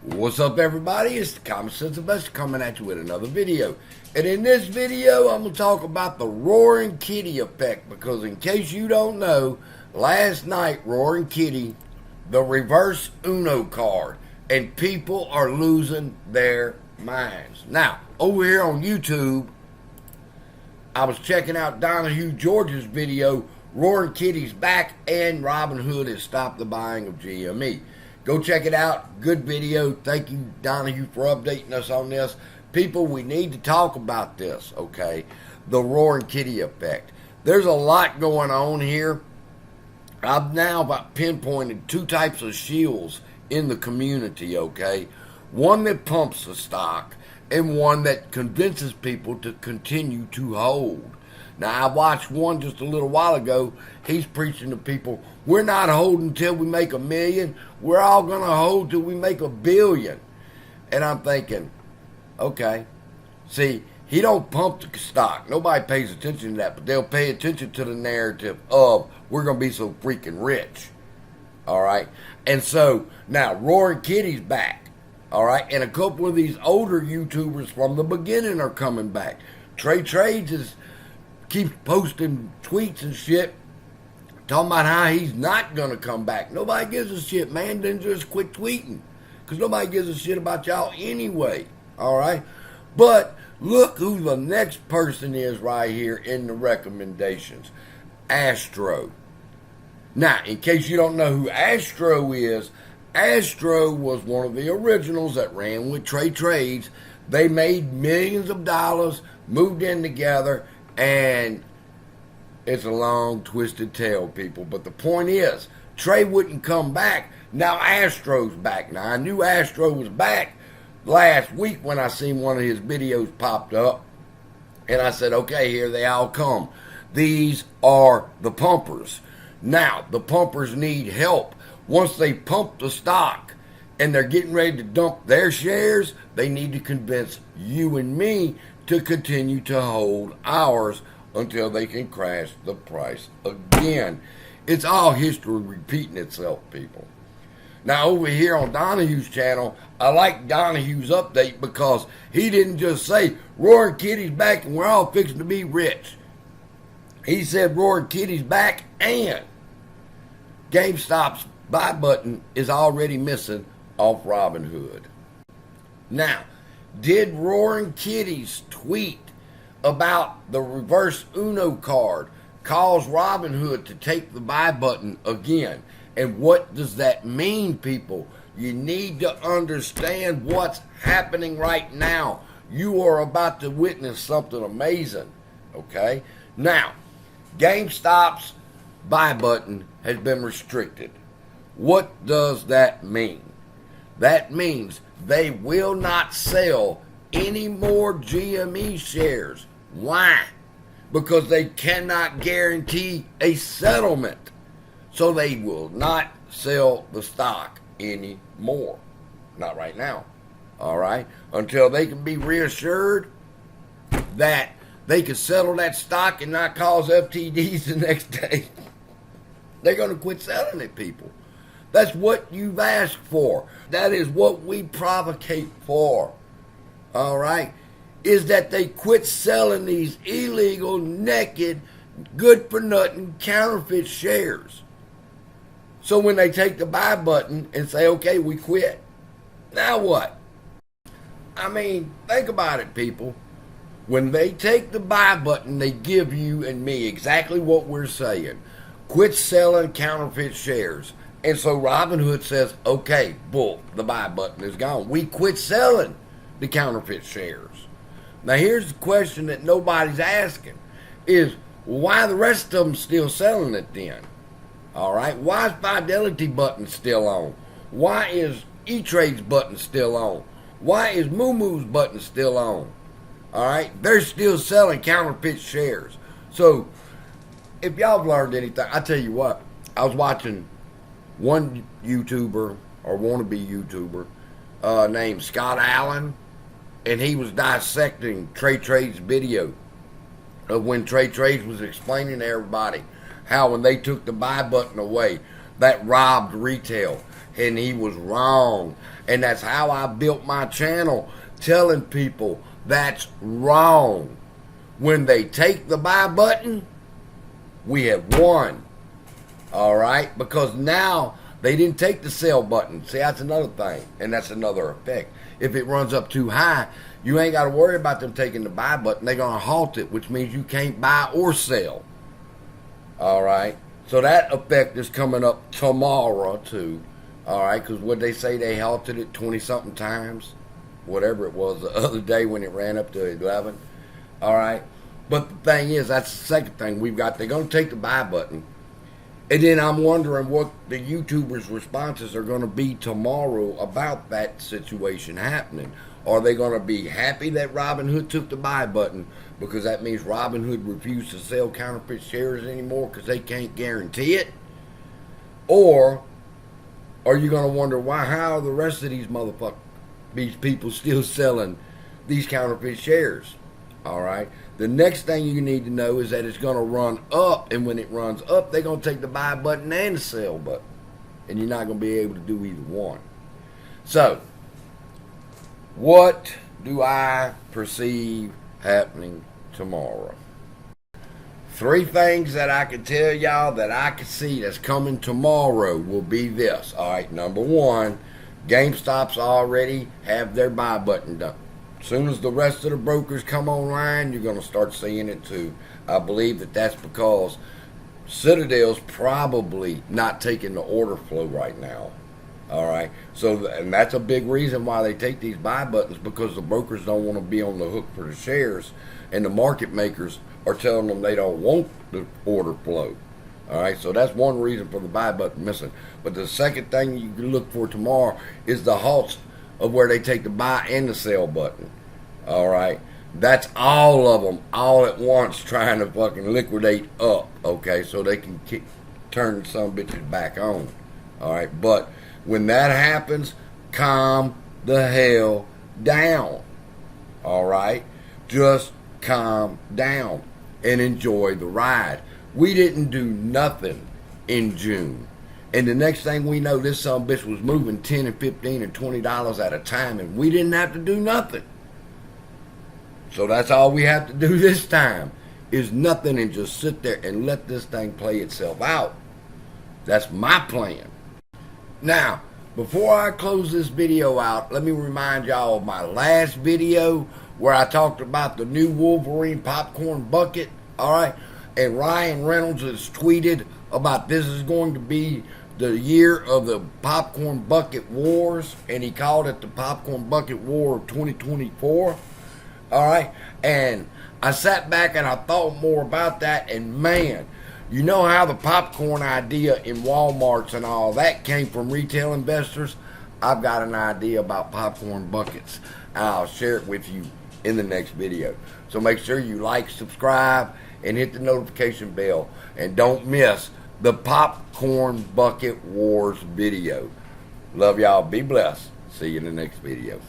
What's up, everybody? It's the Common Sense Investor coming at you with another video. And in this video, I'm going to talk about the Roaring Kitty effect, because in case you don't know, last night, Roaring Kitty, the reverse Uno card, and people are losing their minds. Now, over here on YouTube, I was checking out Donahue George's video, Roaring Kitty's back, and Robinhood has stopped the buying of GME. Go check it out. Good video. Thank you, Donahue, for updating us on this. People, we need to talk about this, okay? The Roaring Kitty effect. There's a lot going on here. I've now pinpointed two types of shills in the community, okay? One that pumps the stock and one that convinces people to continue to hold. Now, I watched one just a little while ago. He's preaching to people, we're not holding until we make $1 million. We're all going to hold till we make $1 billion. And I'm thinking, okay. See, he don't pump the stock. Nobody pays attention to that, but they'll pay attention to the narrative of, we're going to be so freaking rich. All right? And so, now, Roaring Kitty's back. All right? And a couple of these older YouTubers from the beginning are coming back. Trades keeps posting tweets and shit talking about how he's not going to come back. Nobody gives a shit, man. Then just quit tweeting, because nobody gives a shit about y'all anyway. All right? But look who the next person is right here in the recommendations. Astro. Now, in case you don't know who Astro is, Astro was one of the originals that ran with Trades. They made millions of dollars, moved in together, and it's a long, twisted tale, people. But the point is, Trey wouldn't come back. Now Astro's back. Now, I knew Astro was back last week when I seen one of his videos popped up. And I said, okay, here they all come. These are the pumpers. Now, the pumpers need help. Once they pump the stock and they're getting ready to dump their shares, they need to convince you and me to continue to hold ours until they can crash the price again. It's all history repeating itself, people. Now, over here on Donahue's channel, I like Donahue's update because he didn't just say, Roaring Kitty's back and we're all fixing to be rich. He said Roaring Kitty's back and GameStop's buy button is already missing off Robinhood. Now, did Roaring Kitty's tweet about the reverse Uno card cause Robinhood to take the buy button again? And what does that mean, people? You need to understand what's happening right now. You are about to witness something amazing, okay? Now, GameStop's buy button has been restricted. What does that mean? That means they will not sell any more GME shares. Why? Because they cannot guarantee a settlement. So they will not sell the stock anymore. Not right now. All right? Until they can be reassured that they can settle that stock and not cause FTDs the next day. They're going to quit selling it, people. That's what you've asked for. That is what we provocate for. All right? Is that they quit selling these illegal, naked, good-for-nothing, counterfeit shares. So when they take the buy button and say, okay, we quit, now what? I mean, think about it, people. When they take the buy button, they give you and me exactly what we're saying. Quit selling counterfeit shares. And so Robinhood says, okay, bull, the buy button is gone. We quit selling the counterfeit shares. Now, here's the question that nobody's asking, is why the rest of them still selling it then? All right? Why is Fidelity button still on? Why is E-Trade's button still on? Why is Moo-Moo's button still on? All right? They're still selling counterfeit shares. So, if y'all have learned anything, I tell you what, I was watching one YouTuber, or wannabe YouTuber, named Scott Allen, and he was dissecting Trades' video of when Trades was explaining to everybody how when they took the buy button away, that robbed retail, and he was wrong. And that's how I built my channel, telling people that's wrong. When they take the buy button, we have won. All right? Because now they didn't take the sell button. See, that's another thing, and that's another effect. If it runs up too high, you ain't got to worry about them taking the buy button. They're going to halt it, which means you can't buy or sell. All right? So that effect is coming up tomorrow, too. All right? Because what they say, they halted it 20-something times, whatever it was the other day when it ran up to 11. All right? But the thing is, that's the second thing we've got. They're going to take the buy button. And then I'm wondering what the YouTubers' responses are going to be tomorrow about that situation happening. Are they going to be happy that Robinhood took the buy button because that means Robinhood refused to sell counterfeit shares anymore because they can't guarantee it? Or are you going to wonder how are the rest of these people still selling these counterfeit shares? All right. The next thing you need to know is that it's going to run up, and when it runs up, they're going to take the buy button and the sell button, and you're not going to be able to do either one. So, what do I perceive happening tomorrow? 3 things that I can tell y'all that I can see that's coming tomorrow will be this. All right, number 1, GameStop's already have their buy button done. As soon as the rest of the brokers come online, you're going to start seeing it too. I believe that that's because Citadel's probably not taking the order flow right now. All right. So, and that's a big reason why they take these buy buttons, because the brokers don't want to be on the hook for the shares, and the market makers are telling them they don't want the order flow. All right. So that's one reason for the buy button missing. But the second thing you can look for tomorrow is the halts of where they take the buy and the sell button. All right. That's all of them all at once trying to fucking liquidate up. Okay. So they can turn some bitches back on. All right. But when that happens, calm the hell down. All right. Just calm down and enjoy the ride. We didn't do nothing in June. And the next thing we know, this son of a bitch was moving $10 and $15 and $20 at a time, and we didn't have to do nothing. So that's all we have to do this time is nothing, and just sit there and let this thing play itself out. That's my plan. Now, before I close this video out, let me remind y'all of my last video where I talked about the new Wolverine popcorn bucket. All right. And Ryan Reynolds has tweeted about this is going to be the year of the popcorn bucket wars, and he called it the popcorn bucket war of 2024. All right. And I sat back and I thought more about that, and man, you know how the popcorn idea in Walmarts and all that came from retail investors? I've got an idea about popcorn buckets, and I'll share it with you in the next video. So make sure you like, subscribe, and hit the notification bell, and don't miss the popcorn bucket wars video. Love y'all. Be blessed. See you in the next video.